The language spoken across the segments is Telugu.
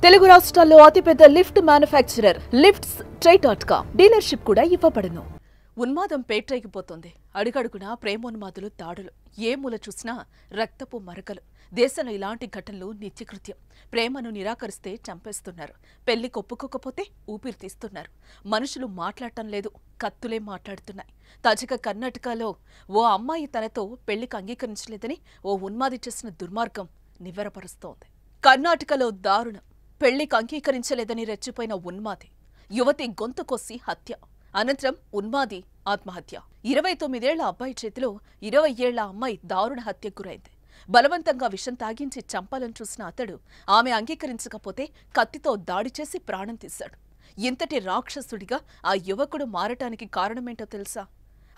తెలుగు రాష్ట్రాల్లో అతిపెద్ద లిఫ్ట్ మ్యానుఫ్యాక్చరర్ లిఫ్ట్స్ ట్రై.com డీలర్షిప్ కూడా ఇవ్వబడును. ఉన్మాదం పేట్రేగిపోతోంది. అడుగడుగునా ప్రేమోన్మాదులు, దాడులు, ఏ మూల చూసినా రక్తపు మరకలు. దేశంలో ఇలాంటి ఘటనలు నిత్యకృత్యం. ప్రేమను నిరాకరిస్తే చంపేస్తున్నారు. పెళ్లి కొప్పుకోకపోతే ఊపిరి తీస్తున్నారు. మనుషులు మాట్లాడటం లేదు, కత్తులే మాట్లాడుతున్నాయి. తాజాగా కర్ణాటకలో ఓ అమ్మాయి తనతో పెళ్లికి అంగీకరించలేదని ఓ ఉన్మాది చేసిన దుర్మార్గం నివ్వెరపరుస్తోంది. కర్ణాటకలో దారుణం. పెళ్లికి అంగీకరించలేదని రెచ్చిపోయిన ఉన్మాది యువతి గొంతు కోసి హత్య. అనంతరం ఉన్మాది ఆత్మహత్య. 29 ఏళ్ల అబ్బాయి చేతిలో 20 ఏళ్ల అమ్మాయి దారుణ హత్యకు గురైంది. బలవంతంగా విషం తాగించి చంపాలని చూసిన అతడు ఆమె అంగీకరించకపోతే కత్తితో దాడి చేసి ప్రాణం తీశాడు. ఇంతటి రాక్షసుడిగా ఆ యువకుడు మారటానికి కారణమేంటో తెలుసా?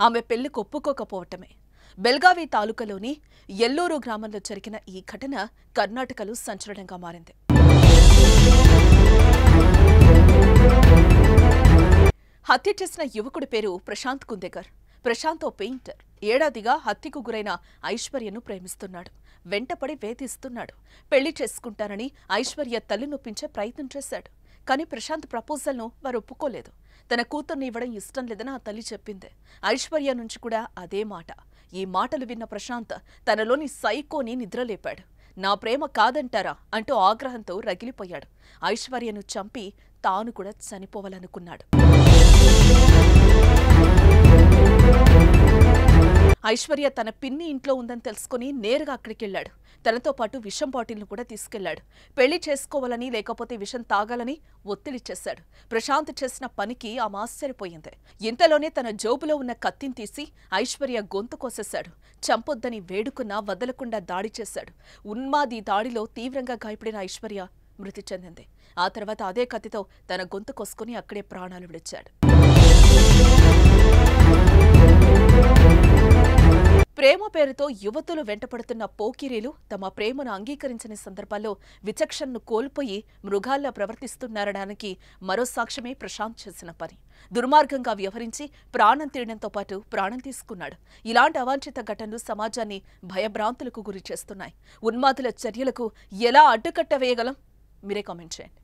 ఆమె పెళ్లి ఒప్పుకోకపోవటమే. బెల్గావి తాలూకాలోని ఎల్లూరు గ్రామంలో జరిగిన ఈ ఘటన కర్ణాటకలో సంచలనంగా మారింది. హత్య చేసిన యువకుడి పేరు ప్రశాంత్ కుందేకర్. ప్రశాంత్ ఓ పెయింటర్. ఏడాదిగా హత్యకు గురైన ఐశ్వర్యను ప్రేమిస్తున్నాడు. వెంటపడి వేధిస్తున్నాడు. పెళ్లి చేసుకుంటానని ఐశ్వర్య తల్లి నొప్పించే ప్రయత్నం చేశాడు. కానీ ప్రశాంత్ ప్రపోజల్ను వారు ఒప్పుకోలేదు. తన కూతుర్ని ఇవ్వడం ఇష్టం లేదని ఆ తల్లి చెప్పింది. ఐశ్వర్య నుంచి కూడా అదే మాట. ఈ మాటలు విన్న ప్రశాంత్ తనలోని సైకోని నిద్రలేపాడు. నా ప్రేమ కాదంటారా అంటూ ఆగ్రహంతో రగిలిపోయాడు. ఐశ్వర్యను చంపి తాను కూడా చనిపోవాలనుకున్నాడు. ఐశ్వర్య తన పిన్ని ఇంట్లో ఉందని తెలుసుకుని నేరుగా అక్కడికెళ్లాడు. తనతో పాటు విషం బాటిల్ను కూడా తీసుకెళ్లాడు. పెళ్లి చేసుకోవాలని లేకపోతే విషం తాగాలని ఒత్తిడి చేశాడు. ప్రశాంత్ చేసిన పనికి ఆమె ఆశ్చర్యపోయింది. ఇంతలోనే తన జోబులో ఉన్న కత్తిని తీసి ఐశ్వర్య గొంతు కోసేశాడు. చంపొద్దని వేడుకున్నా వదలకుండా దాడి చేశాడు. ఉన్మాది దాడిలో తీవ్రంగా గాయపడిన ఐశ్వర్య మృతి చెందింది. ఆ తర్వాత అదే కత్తితో తన గొంతు కోసుకుని అక్కడే ప్రాణాలు విడిచాడు. ప్రేమ పేరుతో యువతులు వెంటపడుతున్న పోకిరీలు తమ ప్రేమను అంగీకరించని సందర్భాల్లో విచక్షణను కోల్పోయి మృగాల్లా ప్రవర్తిస్తున్నారనడానికి మరో సాక్ష్యమే ప్రశాంత్ చేసిన పని. దుర్మార్గంగా వ్యవహరించి ప్రాణం తీయడంతో పాటు ప్రాణం తీసుకున్నాడు. ఇలాంటి అవాంఛిత ఘటనలు సమాజాన్ని భయభ్రాంతులకు గురి చేస్తున్నాయి. ఉన్మాదుల చర్యలకు ఎలా అడ్డుకట్ట వేయగలం? మీరే కామెంట్ చేయండి.